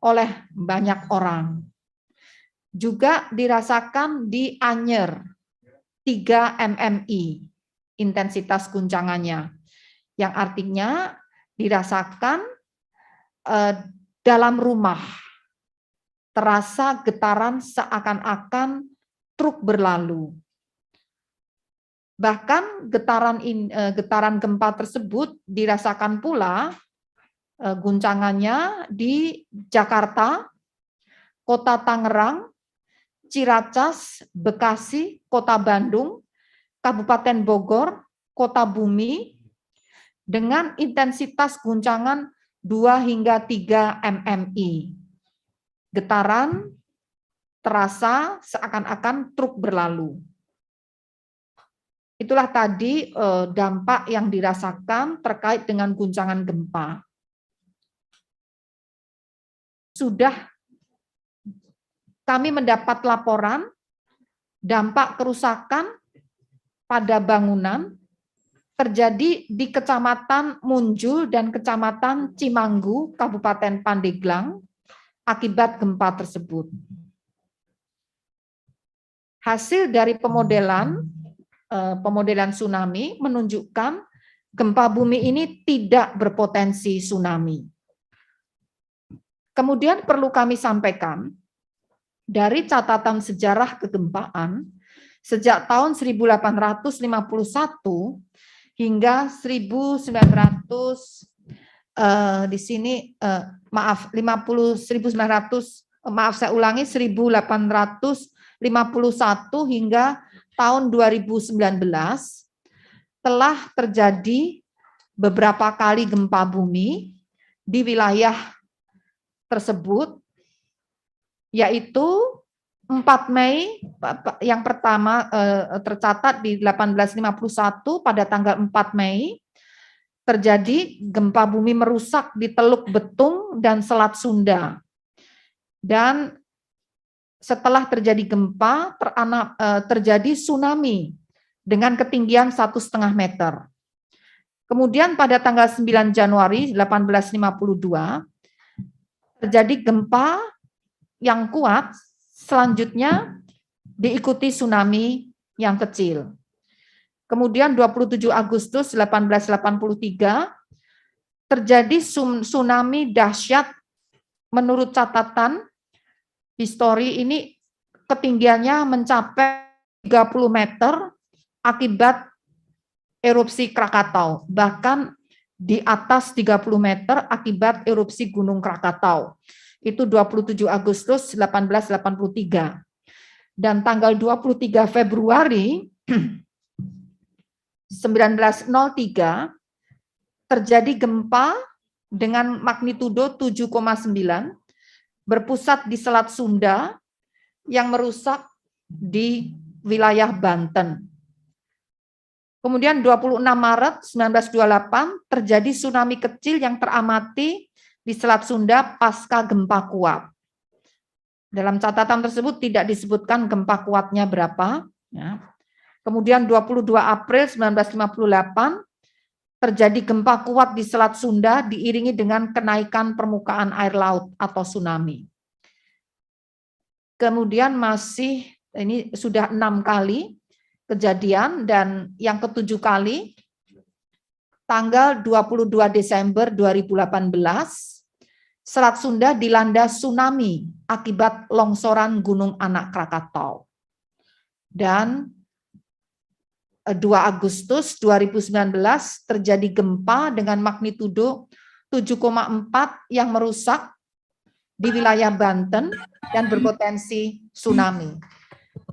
oleh banyak orang. Juga dirasakan di Anyer, 3 mmi intensitas guncangannya, yang artinya dirasakan dalam rumah, terasa getaran seakan-akan truk berlalu. Bahkan getaran gempa tersebut dirasakan pula guncangannya di Jakarta, Kota Tangerang, Ciracas, Bekasi, Kota Bandung, Kabupaten Bogor, Kota Bumi, dengan intensitas guncangan 2 hingga 3 mmi. Getaran terasa seakan-akan truk berlalu. Itulah tadi dampak yang dirasakan terkait dengan guncangan gempa. Sudah kami mendapat laporan dampak kerusakan pada bangunan terjadi di Kecamatan Munjul dan Kecamatan Cimanggu, Kabupaten Pandeglang, akibat gempa tersebut. Hasil dari pemodelan tsunami menunjukkan gempa bumi ini tidak berpotensi tsunami. Kemudian perlu kami sampaikan, dari catatan sejarah kegempaan, sejak tahun 1851 hingga 1851 hingga tahun 2019 telah terjadi beberapa kali gempa bumi di wilayah tersebut, yaitu 4 Mei yang pertama tercatat di 1851 pada tanggal 4 Mei terjadi gempa bumi merusak di Teluk Betung dan Selat Sunda. Dan setelah terjadi gempa terjadi tsunami dengan ketinggian 1,5 meter. Kemudian pada tanggal 9 Januari 1852 terjadi gempa yang kuat, selanjutnya diikuti tsunami yang kecil. Kemudian 27 Agustus 1883 terjadi tsunami dahsyat. Menurut catatan histori ini ketinggiannya mencapai 30 meter akibat erupsi Krakatau, bahkan di atas 30 meter akibat erupsi Gunung Krakatau. Itu 27 Agustus 1883. Dan tanggal 23 Februari 1903 terjadi gempa dengan magnitudo 7,9 berpusat di Selat Sunda yang merusak di wilayah Banten. Kemudian 26 Maret 1928 terjadi tsunami kecil yang teramati di Selat Sunda pasca gempa kuat. Dalam catatan tersebut tidak disebutkan gempa kuatnya berapa. Ya. Kemudian 22 April 1958 terjadi gempa kuat di Selat Sunda diiringi dengan kenaikan permukaan air laut atau tsunami. Kemudian masih ini sudah 6 kali kejadian, dan yang ke-7 kali tanggal 22 Desember 2018 Selat Sunda dilanda tsunami akibat longsoran Gunung Anak Krakatau. Dan 2 Agustus 2019 terjadi gempa dengan magnitudo 7,4 yang merusak di wilayah Banten dan berpotensi tsunami.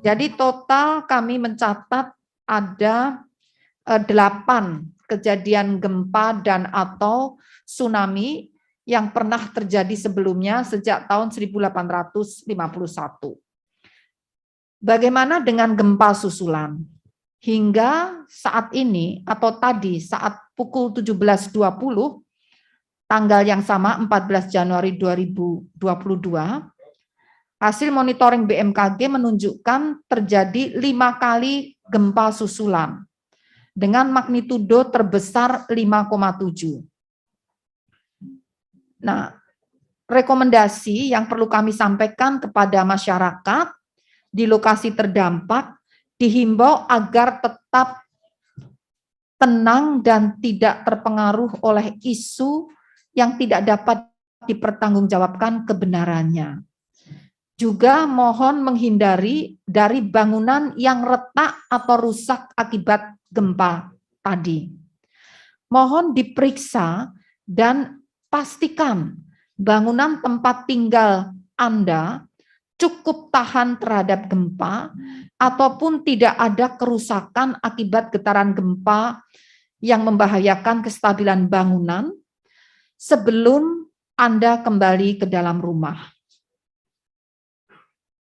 Jadi total kami mencatat ada 8 kejadian gempa dan atau tsunami yang pernah terjadi sebelumnya sejak tahun 1851. Bagaimana dengan gempa susulan? Hingga saat ini atau tadi saat pukul 17.20 tanggal yang sama 14 Januari 2022 hasil monitoring BMKG menunjukkan terjadi 5 kali gempa susulan dengan magnitudo terbesar 5,7. Nah, rekomendasi yang perlu kami sampaikan kepada masyarakat di lokasi terdampak, dihimbau agar tetap tenang dan tidak terpengaruh oleh isu yang tidak dapat dipertanggungjawabkan kebenarannya. Juga mohon menghindari dari bangunan yang retak atau rusak akibat gempa tadi. Mohon diperiksa dan pastikan bangunan tempat tinggal Anda cukup tahan terhadap gempa ataupun tidak ada kerusakan akibat getaran gempa yang membahayakan kestabilan bangunan sebelum Anda kembali ke dalam rumah.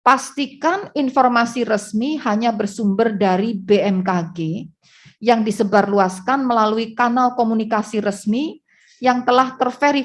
Pastikan informasi resmi hanya bersumber dari BMKG yang disebarluaskan melalui kanal komunikasi resmi yang telah terverifikasi